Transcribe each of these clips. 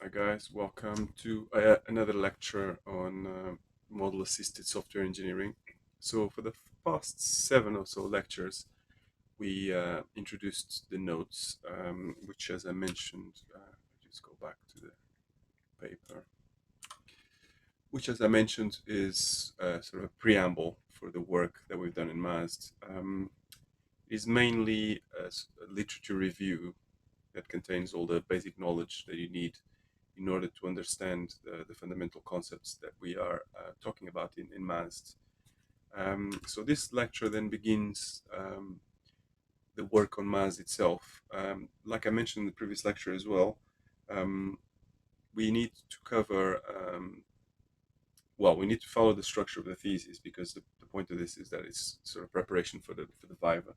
Hi guys, welcome to another lecture on model-assisted software engineering. So for the past 7 or so lectures, we introduced the notes, which as I mentioned, just go back to the paper, which as I mentioned is sort of a preamble for the work that we've done in MASD. Is mainly a literature review that contains all the basic knowledge that you need in order to understand the fundamental concepts that we are talking about in MASD. So this lecture then begins the work on MASD itself. Like I mentioned in the previous lecture as well, um, we need to cover, we need to follow the structure of the thesis because the point of this is that it's sort of preparation for the Viva.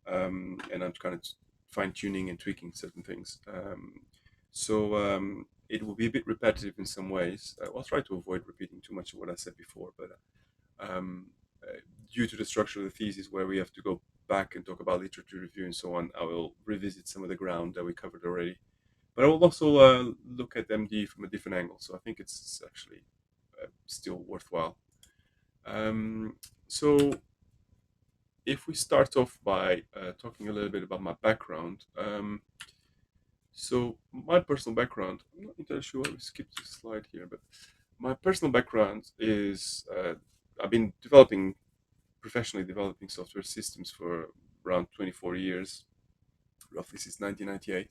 And I'm kind of fine tuning and tweaking certain things. So it will be a bit repetitive in some ways. I'll try to avoid repeating too much of what I said before, but um, uh, due to the structure of the thesis where we have to go back and talk about literature review and so on, I will revisit some of the ground that we covered already. But I will also look at MD from a different angle, so I think it's actually still worthwhile. Um, so if we start off by talking a little bit about my background, so my personal background, I'm not entirely sure why we skipped this slide here, but my personal background is I've been professionally developing software systems for around 24 years, roughly since 1998.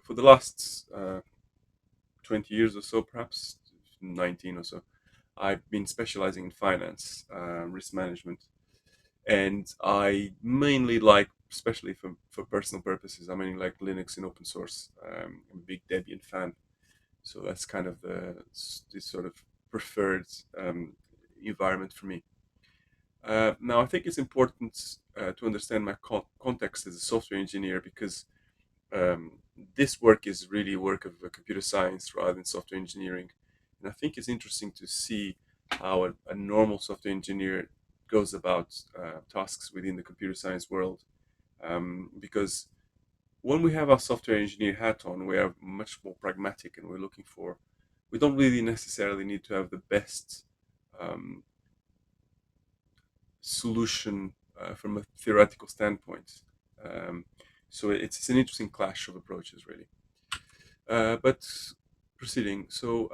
For the last 20 years or so, perhaps 19 or so, I've been specializing in finance, risk management, and I mainly like, especially for personal purposes, I mainly like Linux and open source. I'm a big Debian fan, so that's kind of this sort of preferred environment for me. Now, I think it's important to understand my context as a software engineer because um, this work is really work of computer science rather than software engineering. And I think it's interesting to see how a normal software engineer goes about tasks within the computer science world. Because when we have our software engineer hat on, we are much more pragmatic and we don't really necessarily need to have the best um, solution from a theoretical standpoint. Um, so it's an interesting clash of approaches, really. But proceeding, so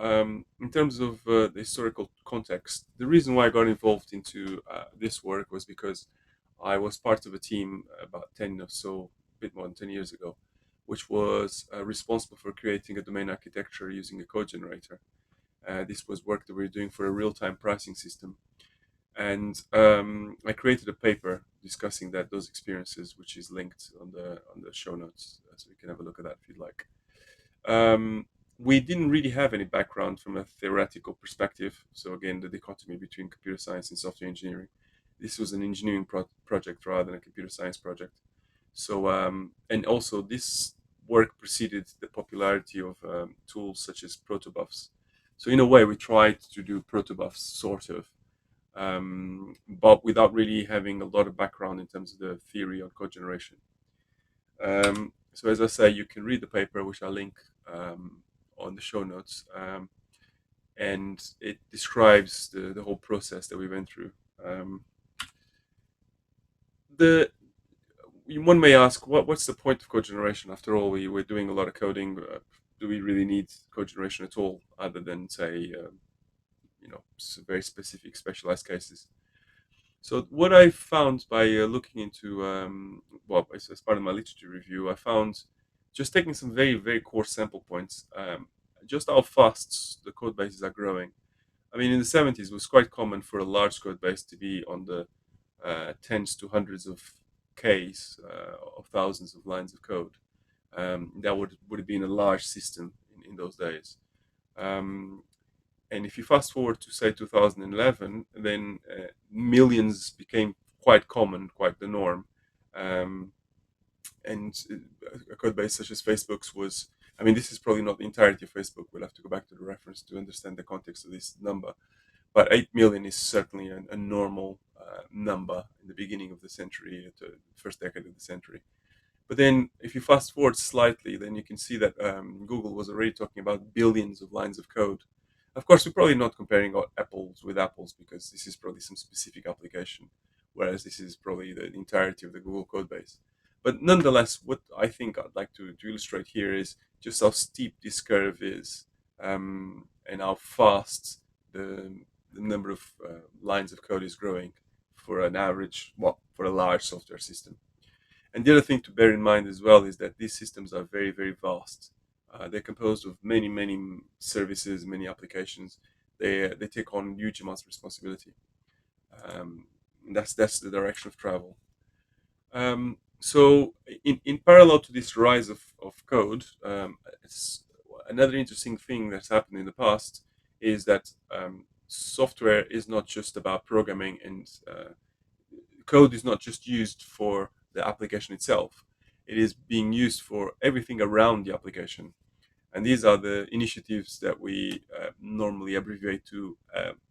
in terms of the historical context, the reason why I got involved into this work was because I was part of a team about 10 or so, a bit more than 10 years ago, which was responsible for creating a domain architecture using a code generator. This was work that we were doing for a real-time pricing system, and I created a paper discussing those experiences, which is linked on the show notes, so you can have a look at that if you'd like. Um, we didn't really have any background from a theoretical perspective. So again, the dichotomy between computer science and software engineering. This was an engineering project rather than a computer science project. So and also this work preceded the popularity of tools such as protobufs. So in a way, we tried to do protobufs, sort of, but without really having a lot of background in terms of the theory on code generation. So as I say, you can read the paper, which I'll link on the show notes, and it describes the whole process that we went through. The One may ask, what's the point of code generation? After all, we're doing a lot of coding. Do we really need code generation at all, other than say, very specific, specialized cases? So what I found by looking into, as part of my literature review, I found just taking some very, very core sample points, just how fast the code bases are growing. I mean, in the 70s, it was quite common for a large code base to be on the tens to hundreds of Ks, of thousands of lines of code. That would have been a large system in those days. Um, and if you fast forward to say 2011, then millions became quite common, quite the norm. Um, and a code base such as Facebook's was, I mean, this is probably not the entirety of Facebook. We'll have to go back to the reference to understand the context of this number. But 8 million is certainly a normal number in the beginning of the century, the first decade of the century. But then, if you fast forward slightly, then you can see that Google was already talking about billions of lines of code. Of course, we're probably not comparing apples with apples because this is probably some specific application, whereas this is probably the entirety of the Google code base. But nonetheless, what I think I'd like to illustrate here is just how steep this curve is, and how fast the number of lines of code is growing for an average, well, for a large software system. And the other thing to bear in mind as well is that these systems are very, very vast. They're composed of many, many services, many applications. They take on huge amounts of responsibility. And that's the direction of travel. So, in parallel to this rise of code, it's another interesting thing that's happened in the past is that software is not just about programming, and code is not just used for the application itself. It is being used for everything around the application. And these are the initiatives that we normally abbreviate to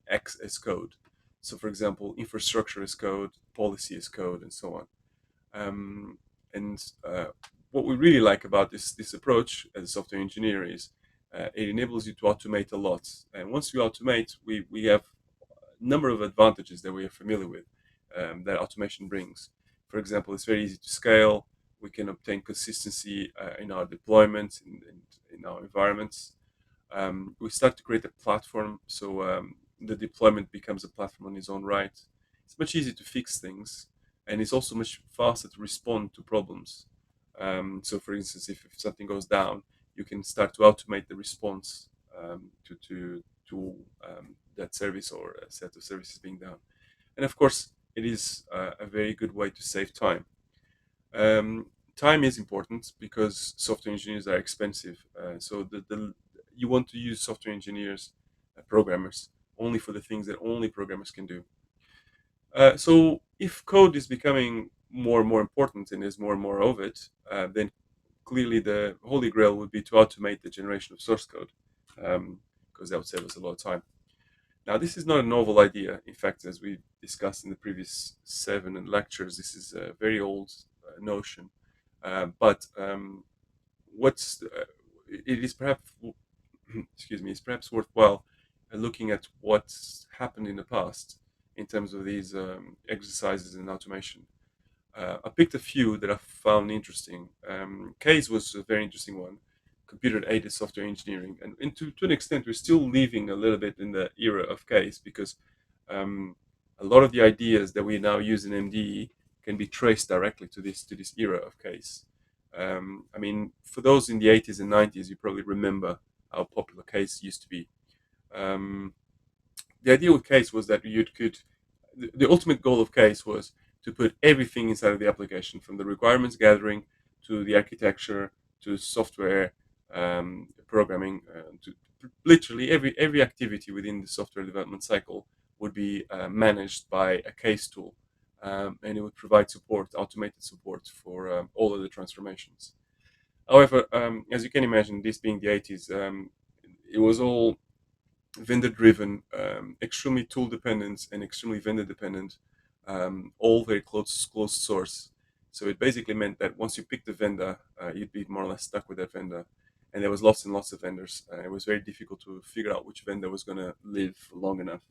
X as code. So, for example, infrastructure as code, policy as code, and so on. And what we really like about this approach as a software engineer is it enables you to automate a lot. And once you automate, we have a number of advantages that we are familiar with that automation brings. For example, it's very easy to scale. We can obtain consistency in our deployment in our environments. We start to create a platform, so the deployment becomes a platform on its own right. It's much easier to fix things, and it's also much faster to respond to problems. So, for instance, if something goes down, you can start to automate the response to that service or a set of services being down. And of course, it is a very good way to save time. Um, Time is important because software engineers are expensive. So you want to use software engineers, programmers, only for the things that only programmers can do. So if code is becoming more and more important and there's more and more of it, then clearly the holy grail would be to automate the generation of source code, because that would save us a lot of time. Now, this is not a novel idea. In fact, as we discussed in the previous seven lectures, this is a very old notion. But what's it is perhaps excuse me, it's perhaps worthwhile looking at what's happened in the past in terms of these exercises in automation. I picked a few that I found interesting. Case was a very interesting one. Computer aided software engineering, and to an extent, we're still living a little bit in the era of case because um, a lot of the ideas that we now use in MDE can be traced directly to this era of case. I mean, for those in the 80s and 90s, you probably remember how popular case used to be. Um, the idea with case was that you could the ultimate goal of case was to put everything inside of the application, from the requirements gathering to the architecture to software programming, to literally every activity within the software development cycle would be managed by a case tool, and it would provide support, automated support for all of the transformations. However, as you can imagine, this being the 80s, it was all vendor driven, extremely tool dependent, and extremely vendor dependent, all very closed source. So it basically meant that once you picked a vendor, you'd be more or less stuck with that vendor. And there was lots and lots of vendors. It was very difficult to figure out which vendor was going to live long enough.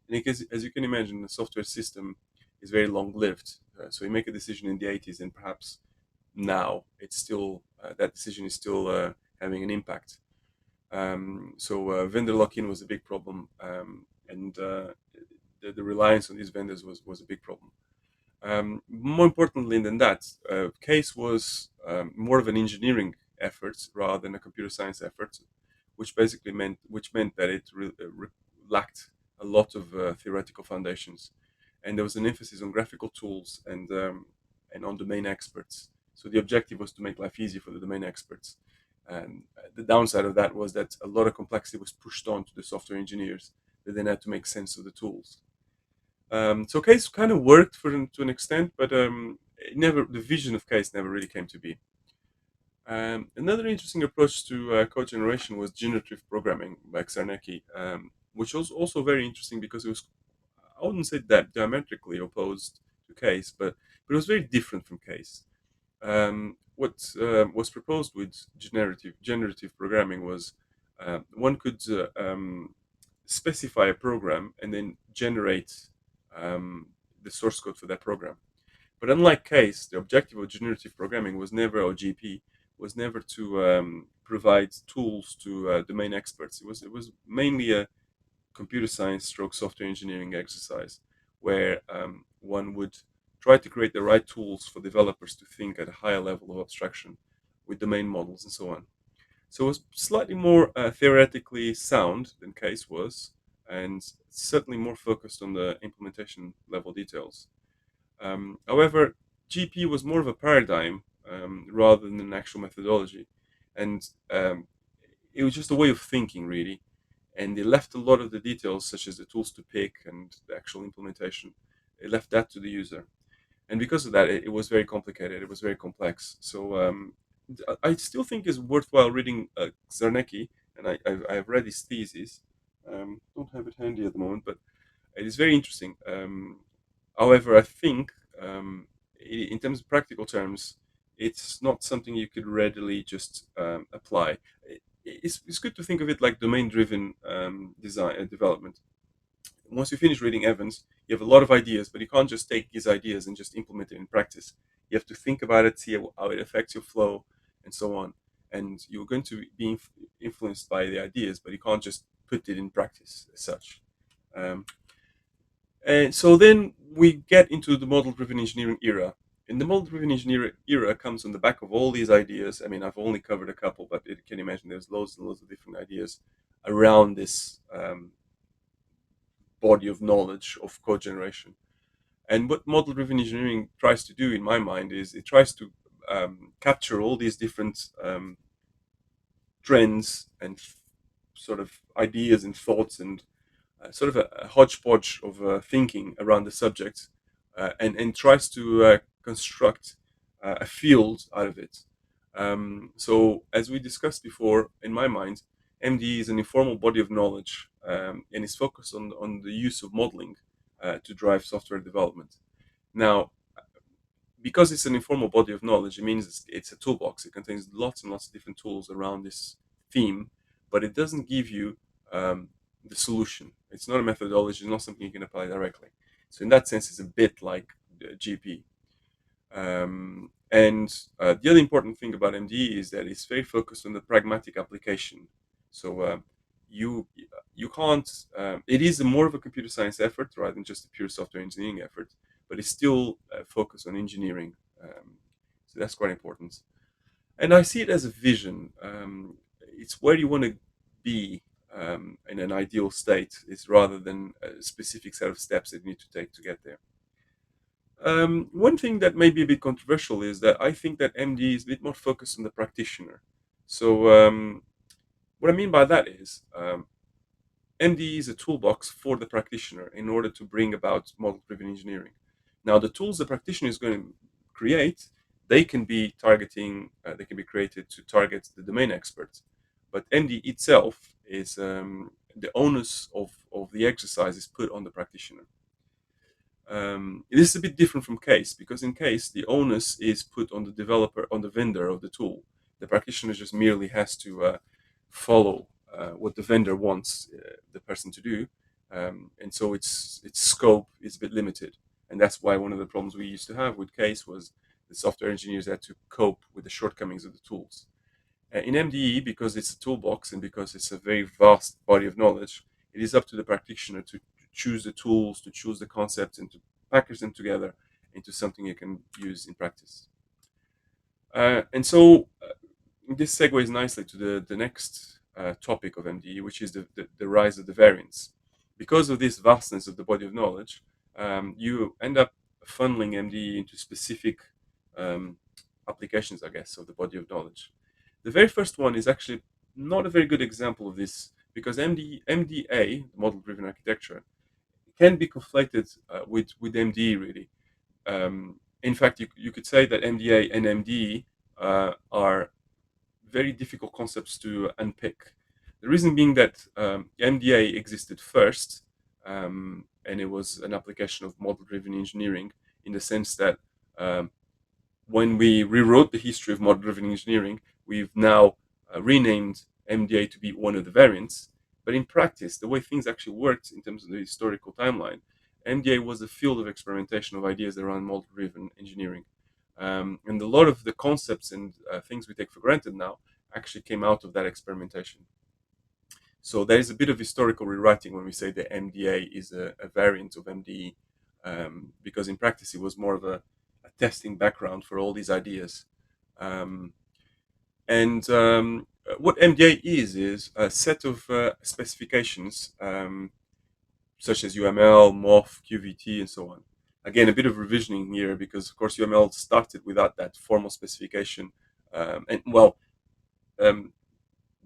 And because, as you can imagine, the software system is very long lived. So you make a decision in the 80s, and perhaps now it's still that decision is still having an impact. So vendor lock-in was a big problem, and the reliance on these vendors was a big problem. More importantly than that, case was more of an engineering effort rather than a computer science effort, which meant that it lacked a lot of theoretical foundations, and there was an emphasis on graphical tools and on domain experts. So the objective was to make life easy for the domain experts. And the downside of that was that a lot of complexity was pushed on to the software engineers that then had to make sense of the tools. So case kind of worked to an extent, but the vision of case never really came to be. Another interesting approach to code generation was generative programming by Czarnecki, which was also very interesting because it was, I wouldn't say that diametrically opposed to case, but it was very different from case. what was proposed with generative programming was one could specify a program and then generate um, the source code for that program. But unlike case, the objective of generative programming was never, or GP, was never to provide tools to domain experts. It was mainly a computer science stroke software engineering exercise where one would try to create the right tools for developers to think at a higher level of abstraction with domain models and so on. So it was slightly more theoretically sound than case was, and certainly more focused on the implementation level details. However, GP was more of a paradigm rather than an actual methodology, and it was just a way of thinking, really. And they left a lot of the details, such as the tools to pick and the actual implementation. They left that to the user, and because of that, it was very complicated. It was very complex. So I still think it's worthwhile reading Zarnecki, and I've read his thesis. Don't have it handy at the moment, but it is very interesting. However, I think in terms of practical terms, it's not something you could readily just apply. It's good to think of it like domain-driven design development. Once you finish reading Evans, you have a lot of ideas, but you can't just take these ideas and just implement it in practice. You have to think about it, see how it affects your flow, and so on. And you're going to be influenced by the ideas, but you can't just put it in practice as such. Um, and so then we get into the model-driven engineering era. And the model-driven engineering era comes on the back of all these ideas. I mean, I've only covered a couple, but you can imagine there's loads and loads of different ideas around this body of knowledge of code generation. And what model-driven engineering tries to do, in my mind, is it tries to capture all these different trends and sort of ideas and thoughts and sort of a hodgepodge of thinking around the subject, and tries to construct a field out of it. So, as we discussed before, in my mind, MD is an informal body of knowledge and is focused on the use of modeling to drive software development. Now, because it's an informal body of knowledge, it means it's a toolbox. It contains lots and lots of different tools around this theme, but it doesn't give you the solution. It's not a methodology. It's not something you can apply directly. So in that sense, it's a bit like GP. And the other important thing about MDE is that it's very focused on the pragmatic application. So you can't. It is more of a computer science effort rather than just a pure software engineering effort, but it's still focused on engineering. So that's quite important. And I see it as a vision. It's where you want to be in an ideal state, is rather than a specific set of steps that you need to take to get there. One thing that may be a bit controversial is that I think that MD is a bit more focused on the practitioner. So what I mean by that is MD is a toolbox for the practitioner in order to bring about model-driven engineering. Now, the tools the practitioner is going to create, they can be they can be created to target the domain experts. But MD itself is the onus of the exercise is put on the practitioner. This is a bit different from case, because in case the onus is put on the developer, on the vendor of the tool. The practitioner just merely has to follow what the vendor wants the person to do, and so its scope is a bit limited. And that's why one of the problems we used to have with case was the software engineers had to cope with the shortcomings of the tools. In MDE, because it's a toolbox and because it's a very vast body of knowledge, it is up to the practitioner to choose the tools, to choose the concepts, and to package them together into something you can use in practice. And so this segues nicely to the next topic of MDE, which is the rise of the variance. Because of this vastness of the body of knowledge, you end up funneling MDE into specific um, applications, I guess, of the body of knowledge. The very first one is actually not a very good example of this, because MDA, model-driven architecture, can be conflated with MDE, really. In fact, you could say that MDA and MDE are very difficult concepts to unpick. The reason being that MDA existed first, and it was an application of model-driven engineering in the sense that um, when we rewrote the history of model-driven engineering, we've now renamed MDA to be one of the variants. But in practice, the way things actually worked in terms of the historical timeline, MDA was a field of experimentation of ideas around model-driven engineering. And a lot of the concepts and things we take for granted now actually came out of that experimentation. So there is a bit of historical rewriting when we say that MDA is a variant of MDE, because in practice it was more of a testing background for all these ideas. Um, and what MDA is a set of specifications, such as UML, MOF, QVT, and so on. Again, a bit of revisioning here because, of course, UML started without that formal specification. And well, um,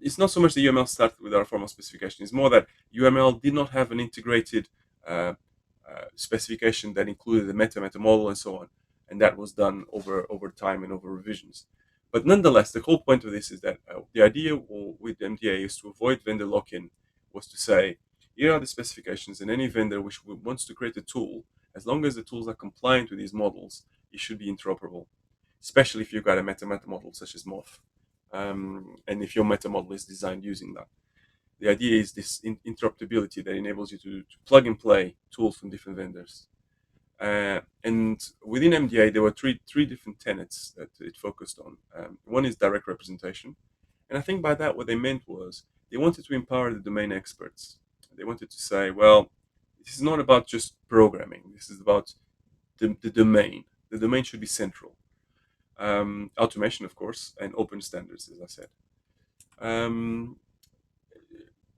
it's not so much the UML started with our formal specification. It's more that UML did not have an integrated uh, specification that included the meta model and so on, and that was done over time and over revisions. But nonetheless, the whole point of this is that the idea with MDA is to avoid vendor lock-in. Was to say, here are the specifications, and any vendor which wants to create a tool, as long as the tools are compliant with these models, it should be interoperable. Especially if you've got a meta model such as MOF, and if your meta model is designed using that. The idea is this interoperability that enables you to plug and play tools from different vendors. And within MDA, there were three different tenets that it focused on. One is direct representation, and I think by that what they meant was they wanted to empower the domain experts. They wanted to say, well, this is not about just programming. This is about the domain. The domain should be central. Automation, of course, and open standards, as I said. Um,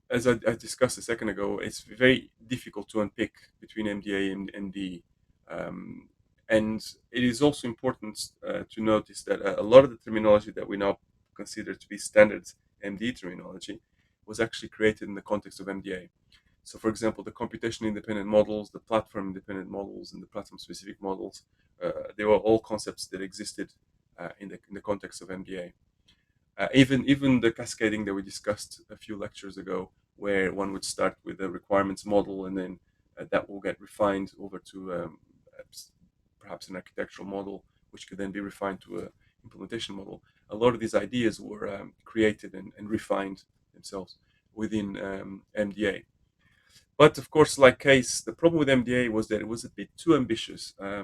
as I discussed a second ago, it's very difficult to unpick between MDA and MDE. Um, and it is also important to notice that a lot of the terminology that we now consider to be standard MDE terminology was actually created in the context of MDA. So, for example, the computation independent models, the platform independent models, and the platform specific models, they were all concepts that existed in the context of MDA. Even the cascading that we discussed a few lectures ago, where one would start with a requirements model and then that will get refined over to perhaps an architectural model, which could then be refined to an implementation model. A lot of these ideas were created and refined themselves within MDA. But of course, like Case, the problem with MDA was that it was a bit too ambitious. I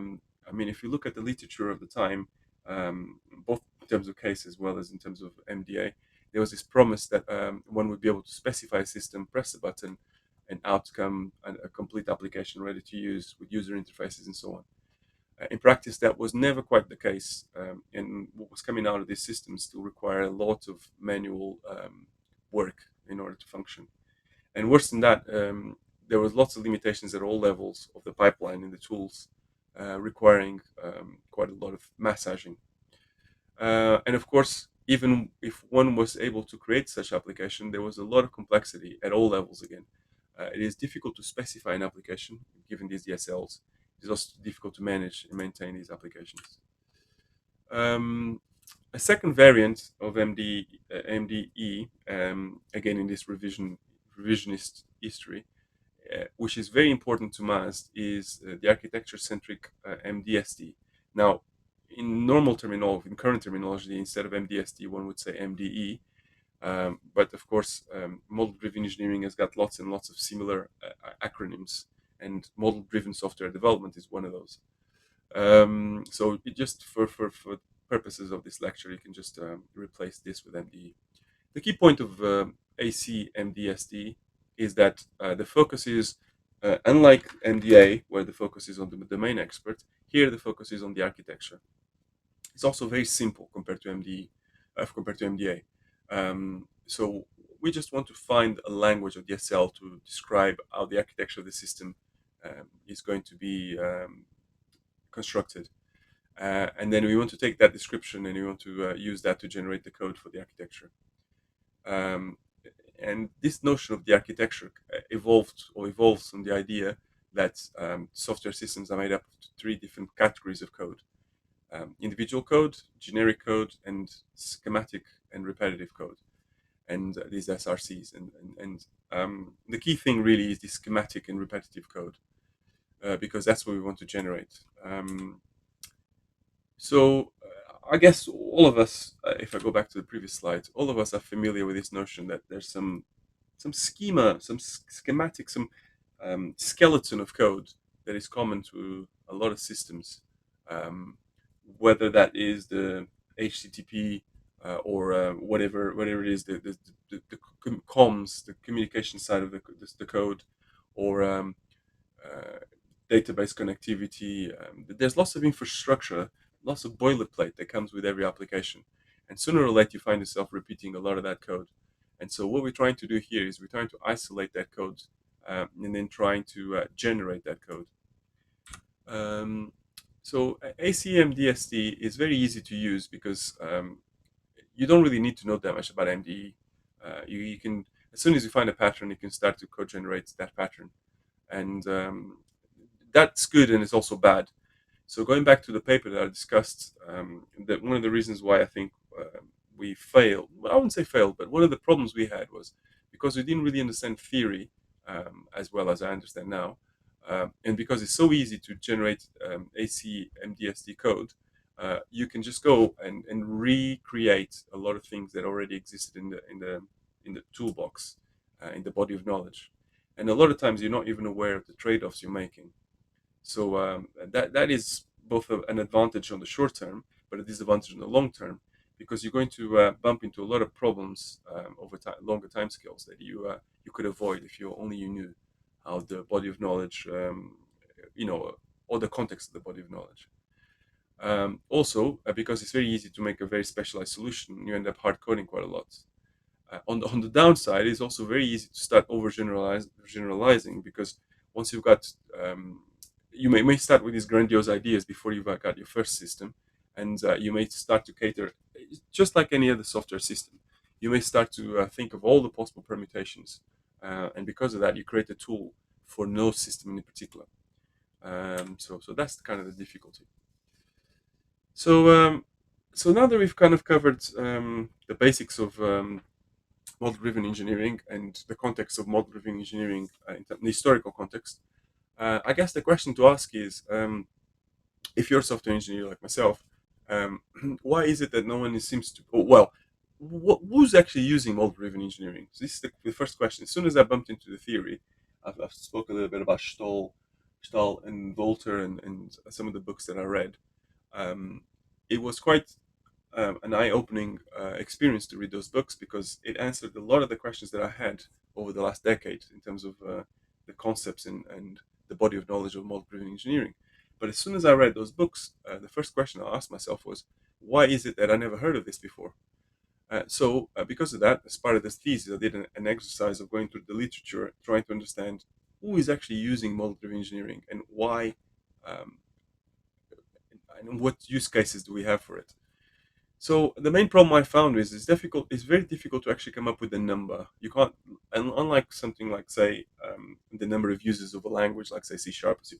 mean, if you look at the literature of the time, both in terms of Case as well as in terms of MDA, there was this promise that one would be able to specify a system, press a button, and out come a complete application ready to use with user interfaces and so on. In practice, that was never quite the case, and what was coming out of these systems still require a lot of manual work in order to function. And worse than that, there was lots of limitations at all levels of the pipeline in the tools, requiring quite a lot of massaging. And of course, even if one was able to create such application, there was a lot of complexity at all levels again. It is difficult to specify an application given these DSLs. It is also difficult to manage and maintain these applications. Um, a second variant of MDE, again in this revisionist history, which is very important to MASD, is the architecture-centric Mdst. Now, in normal terminology, in current terminology, instead of Mdst, one would say MDE. But of course, model-driven engineering has got lots and lots of similar acronyms, and model-driven software development is one of those. So just for purposes of this lecture, you can just replace this with MDE. The key point of Ac Mdsd is that the focus is, unlike MDA, where the focus is on the domain expert, here the focus is on the architecture. It's also very simple compared to MDE, compared to MDA. So we just want to find a language of DSL to describe how the architecture of the system is going to be constructed. And then we want to take that description and we want to use that to generate the code for the architecture. And this notion of the architecture evolves from the idea that software systems are made up of three different categories of code: individual code, generic code, and schematic and repetitive code. And these SRCs. And the key thing really is the schematic and repetitive code, because that's what we want to generate. So I guess all of us, if I go back to the previous slide, all of us are familiar with this notion that there's some schema, some schematic, some skeleton of code that is common to a lot of systems, um, whether that is the HTTP or whatever it is, the comms, the communication side of the code, or uh, database connectivity. There's lots of infrastructure, lots of boilerplate that comes with every application. And sooner or later, you find yourself repeating a lot of that code. And so, what we're trying to do here is we're trying to isolate that code and then trying to generate that code. Um, so, Ac Mdsd is very easy to use because you don't really need to know that much about MDE. You can, as soon as you find a pattern, you can start to code generate that pattern. And that's good and it's also bad. So going back to the paper that I discussed, that one of the reasons why I think we failed, well, I wouldn't say failed, but one of the problems we had was because we didn't really understand theory as well as I understand now, and because it's so easy to generate AC MDSD code, you can just go and recreate a lot of things that already existed in the toolbox, in the body of knowledge, and a lot of times you're not even aware of the trade-offs you're making. So that is both an advantage on the short term, but a disadvantage on the long term, because you're going to bump into a lot of problems over time, longer time scales that you could avoid if you knew how the body of knowledge, you know, or the context of the body of knowledge. Also, because it's very easy to make a very specialized solution, you end up hard coding quite a lot. On the downside, it's also very easy to start generalizing because once you've got you may start with these grandiose ideas before you've got your first system, and you may start to cater just like any other software system. You may start to think of all the possible permutations, and because of that, you create a tool for no system in particular. So that's kind of the difficulty. So so now that we've kind of covered the basics of model-driven engineering and the context of model-driven engineering the historical context, I guess the question to ask is, if you're a software engineer like myself, why is it that no one seems to? Oh, well, who's actually using model-driven engineering? So this is the first question. As soon as I bumped into the theory, I've spoken a little bit about Stahl and Volter and some of the books that I read. Um, it was quite an eye-opening experience to read those books because it answered a lot of the questions that I had over the last decade in terms of the concepts and the body of knowledge of model-driven engineering. But as soon as I read those books, the first question I asked myself was, why is it that I never heard of this before? So, because of that, as part of this thesis, I did an exercise of going through the literature, trying to understand who is actually using model-driven engineering and why, um, and what use cases do we have for it. So the main problem I found is it's difficult. It's very difficult to actually come up with a number. You can't, and unlike something like say the number of users of a language, like say C Sharp or C++,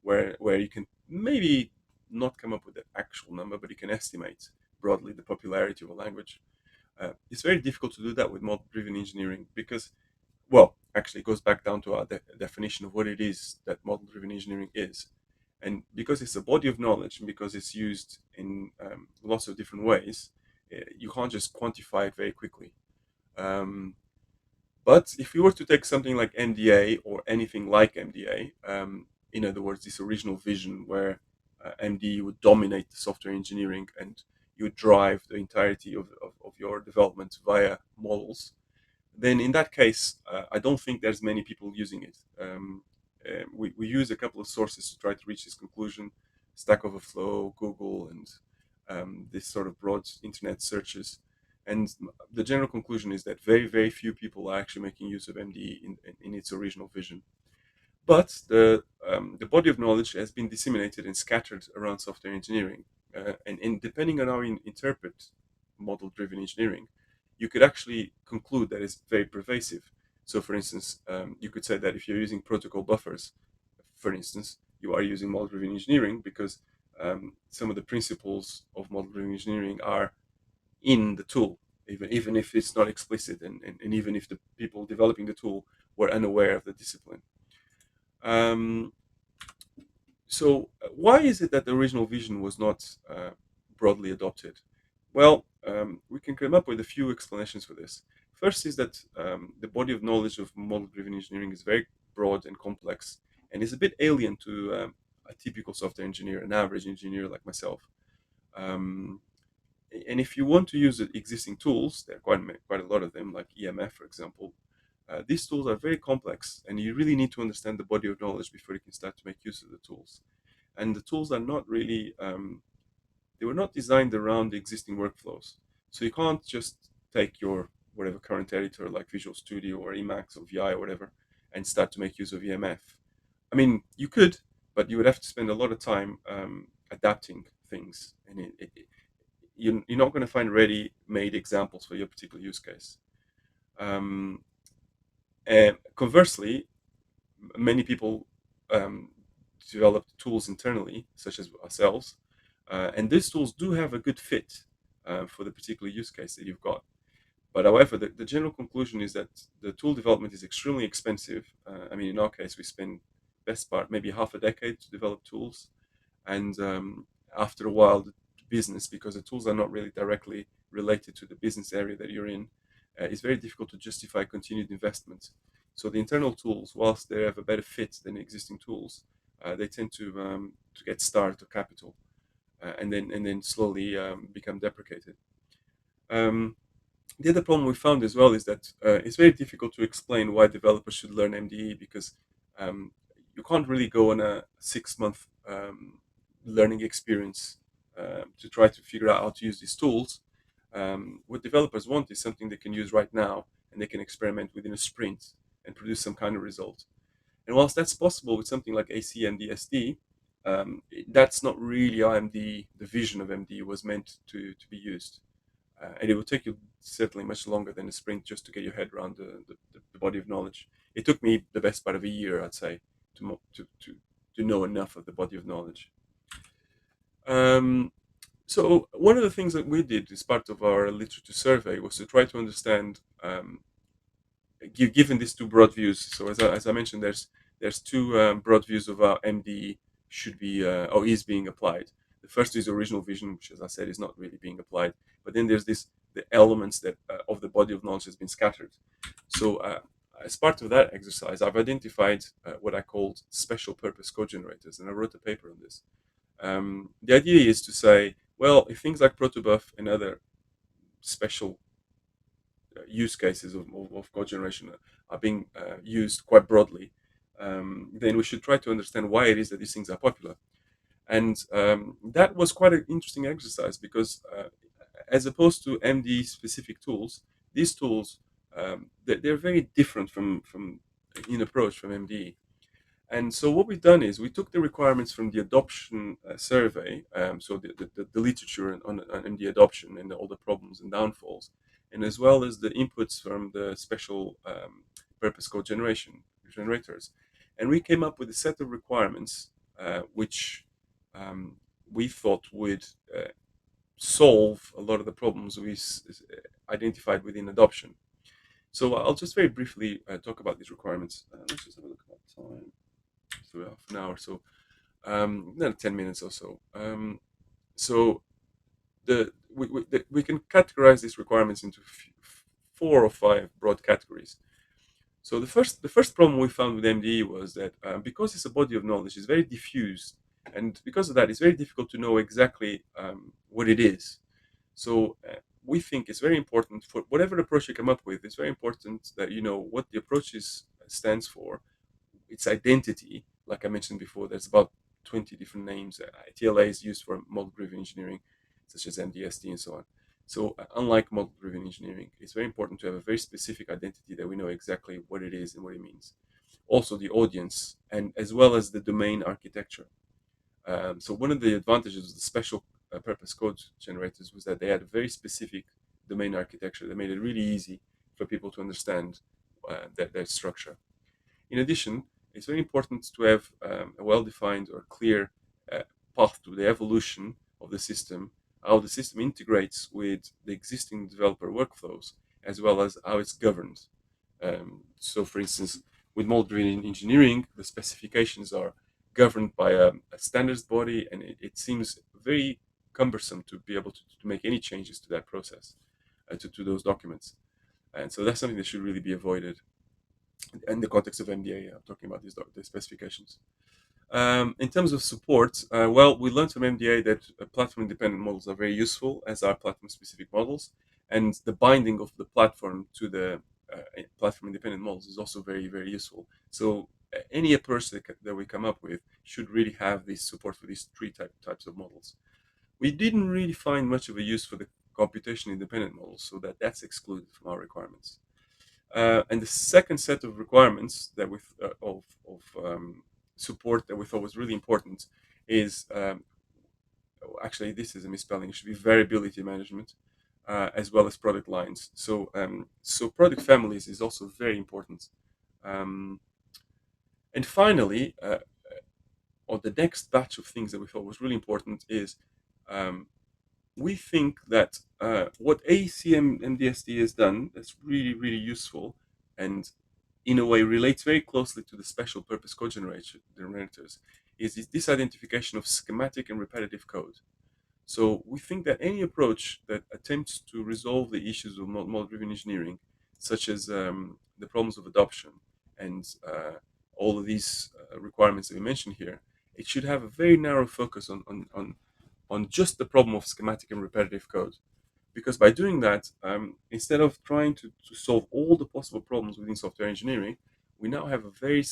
where you can maybe not come up with the actual number, but you can estimate broadly the popularity of a language. It's very difficult to do that with model-driven engineering because, well, actually, it goes back down to our definition of what it is that model-driven engineering is. And because it's a body of knowledge and because it's used in lots of different ways, you can't just quantify it very quickly. Um, but if you were to take something like MDA or anything like MDA, in other words, this original vision where MDE would dominate the software engineering and you would drive the entirety of your development via models, then in that case, I don't think there's many people using it. We use a couple of sources to try to reach this conclusion: Stack Overflow, Google, and this sort of broad internet searches. And the general conclusion is that very, very few people are actually making use of MDE in its original vision. But the body of knowledge has been disseminated and scattered around software engineering. And depending on how you interpret model driven engineering, you could actually conclude that it's very pervasive. So, for instance, you could say that if you're using protocol buffers, for instance, you are using model driven engineering because some of the principles of model driven engineering are in the tool, even if it's not explicit, and even if the people developing the tool were unaware of the discipline. Um, so why is it that the original vision was not broadly adopted? Well, we can come up with a few explanations for this. First is that the body of knowledge of model-driven engineering is very broad and complex, and is a bit alien to a typical software engineer, an average engineer like myself. Um, and if you want to use the existing tools, there are quite a lot of them, like EMF, for example. These tools are very complex, and you really need to understand the body of knowledge before you can start to make use of the tools. And the tools are not really they were not designed around the existing workflows. So you can't just take your whatever current editor like Visual Studio or Emacs or VI or whatever and start to make use of EMF. I mean, you could, but you would have to spend a lot of time adapting things, and you're not going to find ready-made examples for your particular use case. Um, and conversely, many people um, develop tools internally, such as ourselves, and these tools do have a good fit for the particular use case that you've got. But however, the general conclusion is that the tool development is extremely expensive. I mean, in our case, we spend best part maybe half a decade to develop tools, and after a while, the business, because the tools are not really directly related to the business area that you're in, it's very difficult to justify continued investment. So the internal tools, whilst they have a better fit than the existing tools, they tend to get starved of capital, and then slowly become deprecated. Um, the other problem we found as well is that it's very difficult to explain why developers should learn MDE, because um, you can't really go on a 6 month learning experience to try to figure out how to use these tools. What developers want is something they can use right now, and they can experiment within a sprint and produce some kind of result. And whilst that's possible with something like Ac Mdsd, that's not really how the vision of MD was meant to be used. And it will take you certainly much longer than a sprint just to get your head around the body of knowledge. It took me the best part of a year, I'd say, to know enough of the body of knowledge. Um, so one of the things that we did as part of our literature survey was to try to understand, given these two broad views. So as I mentioned, there's two broad views of how MD should be or is being applied. The first is original vision, which, as I said, is not really being applied. But then there's the elements that of the body of knowledge has been scattered. So as part of that exercise, I've identified what I called special purpose code generators, and I wrote a paper on this. The idea is to say, well, if things like protobuf and other special use cases of code generation are being used quite broadly, then we should try to understand why it is that these things are popular. And that was quite an interesting exercise, because as opposed to MD specific tools, these tools they're very different from in approach from MD. And so what we've done is we took the requirements from the adoption survey, so the literature on MD adoption and all the problems and downfalls, and as well as the inputs from the special purpose code generators. And we came up with a set of requirements which um, we thought would solve a lot of the problems we identified within adoption. So I'll just very briefly talk about these requirements. Let's just have a look at that time. So half an hour, so 10 minutes or so. So we can categorize these requirements into four or five broad categories. So the first problem we found with MDE was that because it's a body of knowledge, it's very diffuse, and because of that, it's very difficult to know exactly what it is. So we think it's very important for whatever approach you come up with. It's very important that you know what the approach stands for, its identity. Like I mentioned before, there's about 20 different names. TLA is used for model-driven engineering, such as Mdst and so on. So unlike model-driven engineering, it's very important to have a very specific identity that we know exactly what it is and what it means. Also the audience, and as well as the domain architecture. So one of the advantages of the special purpose code generators was that they had a very specific domain architecture that made it really easy for people to understand their structure. In addition, it's very important to have a well-defined or clear uh, path to the evolution of the system, how the system integrates with the existing developer workflows, as well as how it's governed. So, for instance, with model-driven engineering, the specifications are governed by a standards body, and it seems very cumbersome to be able to make any changes to that process, to those documents. And so that's something that should really be avoided in the context of MDA. I'm talking about these specifications. In terms of support, well, we learned from MDA that platform-independent models are very useful, as are platform-specific models, and the binding of the platform to the platform-independent models is also very, very useful. So any approach that we come up with should really have this support for these three types of models. We didn't really find much of a use for the computation-independent models, so that's excluded from our requirements. And the second set of requirements that we of support that we thought was really important is actually, this is a misspelling. It should be variability management, as well as product lines. So product families is also very important. Um, and finally, or the next batch of things that we thought was really important is um, we think that what Ac Mdsd has done that's really, really useful and in a way relates very closely to the special purpose code generators is this identification of schematic and repetitive code. So we think that any approach that attempts to resolve the issues of model-driven engineering, such as the problems of adoption and all of these requirements that we mentioned here, it should have a very narrow focus on just the problem of schematic and repetitive code. Because by doing that, instead of trying to solve all the possible problems within software engineering, we now have a very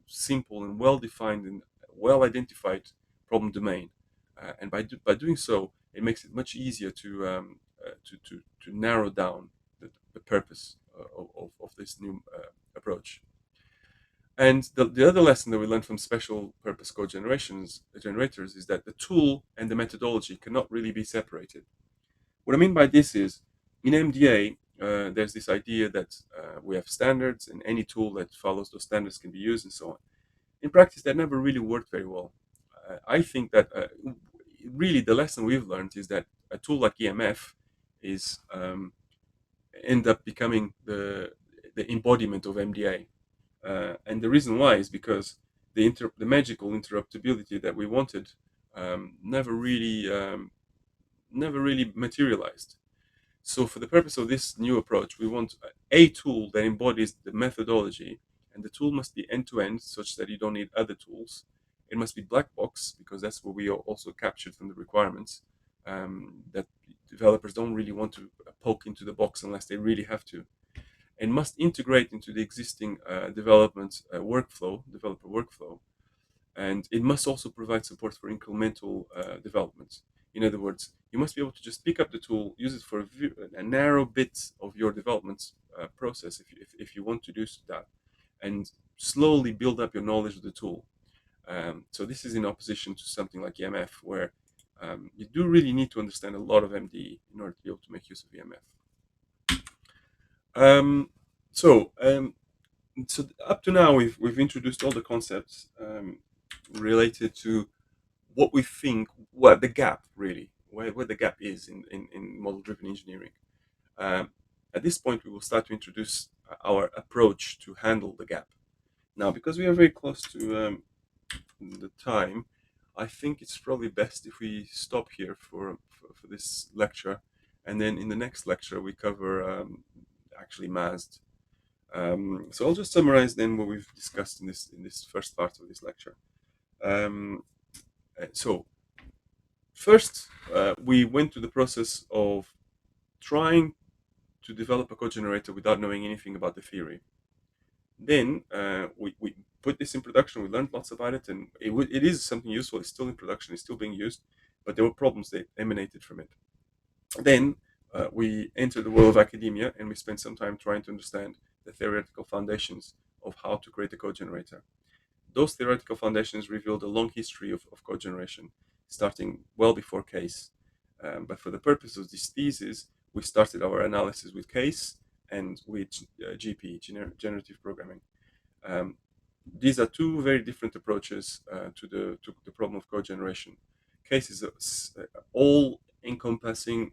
simple and well-defined and well-identified problem domain. And by doing so, it makes it much easier to narrow down the purpose of this new approach. And the other lesson that we learned from special purpose code generators is that the tool and the methodology cannot really be separated. What I mean by this is, in MDA, there's this idea that we have standards, and any tool that follows those standards can be used, and so on. In practice, that never really worked very well. I think that really the lesson we've learned is that a tool like EMF is end up becoming the embodiment of MDA, and the reason why is because the magical interruptibility that we wanted never really materialized. So, for the purpose of this new approach, we want a tool that embodies the methodology, and the tool must be end to end, such that you don't need other tools. It must be black box, because that's what we also captured from the requirements. That developers don't really want to poke into the box unless they really have to, and must integrate into the existing developer workflow, and it must also provide support for incremental development. In other words, you must be able to just pick up the tool, use it for a narrow bit of your development process, if you want to do that, and slowly build up your knowledge of the tool. So this is in opposition to something like EMF, where you do really need to understand a lot of MDE in order to be able to make use of EMF. Um, so, um, so up to now, we've introduced all the concepts related to what we think, what the gap really, where the gap is in model-driven engineering. Um, at this point, we will start to introduce our approach to handle the gap. Now, because we are very close to the time, I think it's probably best if we stop here for this lecture, and then in the next lecture we cover actually MASD. So I'll just summarize then what we've discussed in this first part of this lecture. So first, we went through the process of trying to develop a code generator without knowing anything about the theory. Then we put this in production. We learned lots about it, and it is something useful. It's still in production. It's still being used, but there were problems that emanated from it. Then we entered the world of academia, and we spent some time trying to understand the theoretical foundations of how to create a code generator. Those theoretical foundations revealed a long history of code generation, starting well before Case. But for the purpose of this thesis, we started our analysis with Case and with GP, Generative Programming. These are two very different approaches to the problem of code generation. Case is an all-encompassing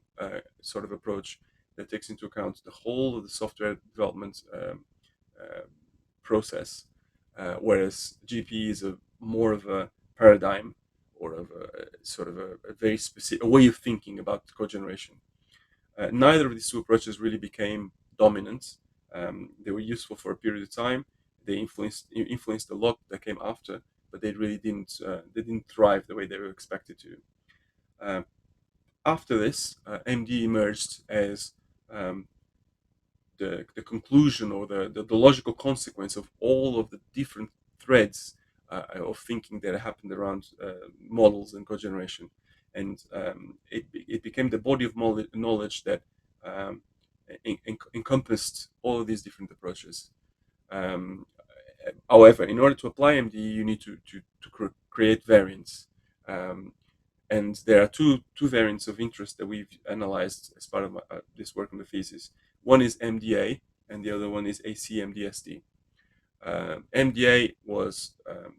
sort of approach that takes into account the whole of the software development process, whereas GP is more of a paradigm or of a sort of a very specific a way of thinking about code generation. Neither of these two approaches really became dominant. They were useful for a period of time. They influenced a lot that came after, but they didn't thrive the way they were expected to. Uh, After this, MD emerged as um, the conclusion or the logical consequence of all of the different threads of thinking that happened around models and cogeneration. And it became the body of knowledge that um, encompassed all of these different approaches. Um, However, in order to apply MD, you need to create variants. Um, and there are two variants of interest that we've analyzed as part of this work on the thesis. One is MDA, and the other one is Ac Mdsd. MDA was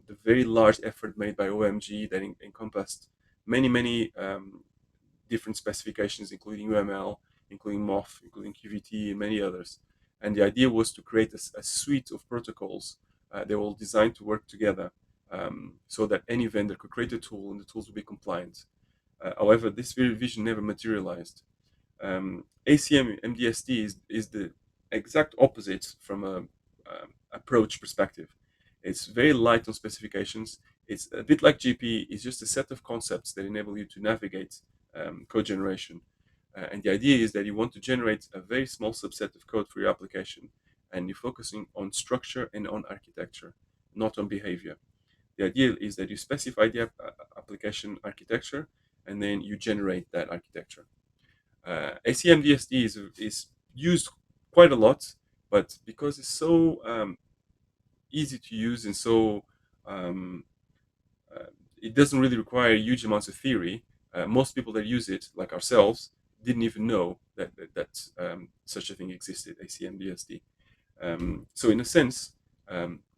the very large effort made by OMG that encompassed many different specifications, including UML, including MOF, including QVT, and many others. And the idea was to create a suite of protocols that were designed to work together, so that any vendor could create a tool and the tools would be compliant. However, this very vision never materialized. ACM MDST is the exact opposite from a approach perspective. It's very light on specifications. It's a bit like GP. It's just a set of concepts that enable you to navigate code generation. And the idea is that you want to generate a very small subset of code for your application, and you're focusing on structure and on architecture, not on behavior. The idea is that you specify the application architecture, and then you generate that architecture. ACMDSD is used quite a lot, but because it's so easy to use and so um, uh, it doesn't really require huge amounts of theory. Most people that use it, like ourselves, didn't even know that such a thing existed, ACMDSD. So in a sense,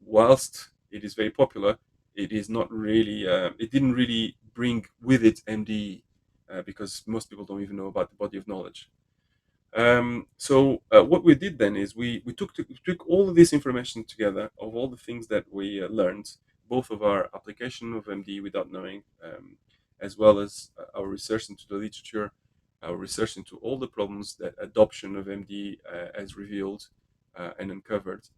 whilst it is very popular, it is not really. It didn't really bring with it MDE because most people don't even know about the body of knowledge. So what we did then is we took all of this information together of all the things that we learned, both of our application of MD without knowing, as well as our research into the literature, our research into all the problems that adoption of MD has revealed and uncovered,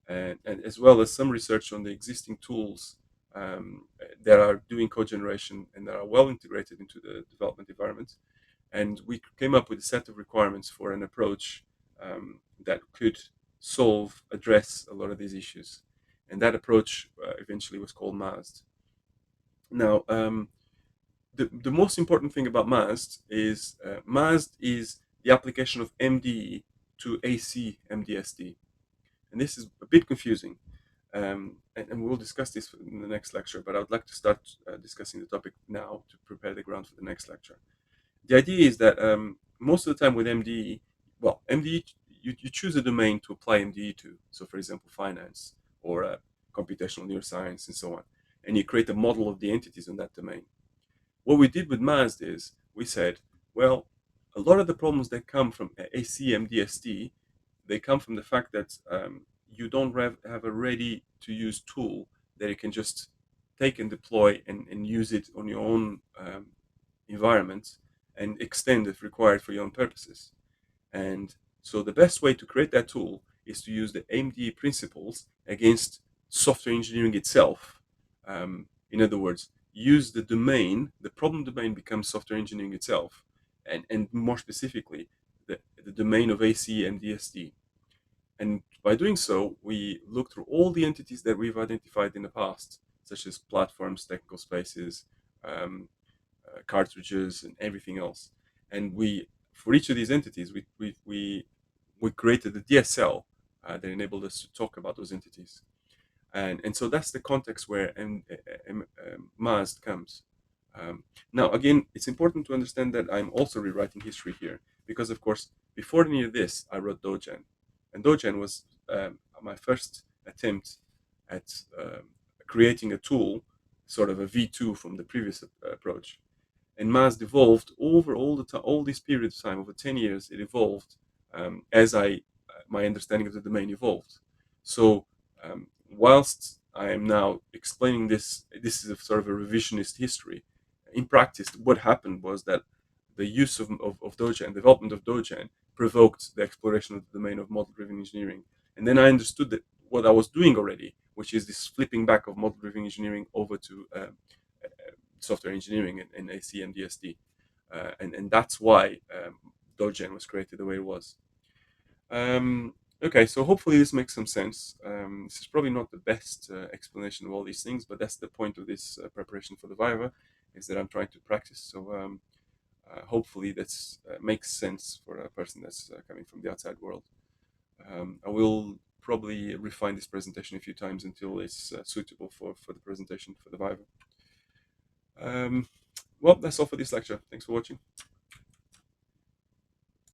and as well as some research on the existing tools that are doing code generation and that are well integrated into the development environment. And we came up with a set of requirements for an approach that could address a lot of these issues. And that approach eventually was called MASD. Now, the most important thing about MASD is the application of MDE to AC MDSD. And this is a bit confusing. And we'll discuss this in the next lecture, but I would like to start discussing the topic now to prepare the ground for the next lecture. The idea is that most of the time with MDE, well, MDE, you choose a domain to apply MDE to. So, for example, finance or computational neuroscience and so on. And you create a model of the entities in that domain. What we did with MASD is we said, well, a lot of the problems that come from AC Mdsd, they come from the fact that you don't have a ready to use tool that you can just take and deploy and use it on your own environment and extend if required for your own purposes. And so the best way to create that tool is to use the MD principles against software engineering itself. In other words, use the domain, the problem domain becomes software engineering itself, and more specifically, the domain of AC and DSD. And by doing so, we look through all the entities that we've identified in the past, such as platforms, technical spaces, um, cartridges, and everything else. And for each of these entities, we created a DSL that enabled us to talk about those entities. And so that's the context where MASD comes. Now, again, it's important to understand that I'm also rewriting history here because, of course, before any of this, I wrote Dogen. And Dogen was my first attempt at creating a tool, sort of a V2 from the previous approach. And MASD evolved over all this period of time, over 10 years. It evolved as my understanding of the domain evolved. So whilst I am now explaining this is a sort of a revisionist history. in practice, what happened was that the use of Dogen, development of Dogen, provoked the exploration of the domain of model-driven engineering. And then I understood that what I was doing already, which is this flipping back of model-driven engineering over to software engineering and Ac Mdsd. And that's why Dogen was created the way it was. Okay, so hopefully this makes some sense. This is probably not the best explanation of all these things, but that's the point of this preparation for the Viva, is that I'm trying to practice. So hopefully that makes sense for a person that's coming from the outside world. I will probably refine this presentation a few times until it's suitable for the presentation for the Viva. Well, that's all for this lecture. Thanks for watching.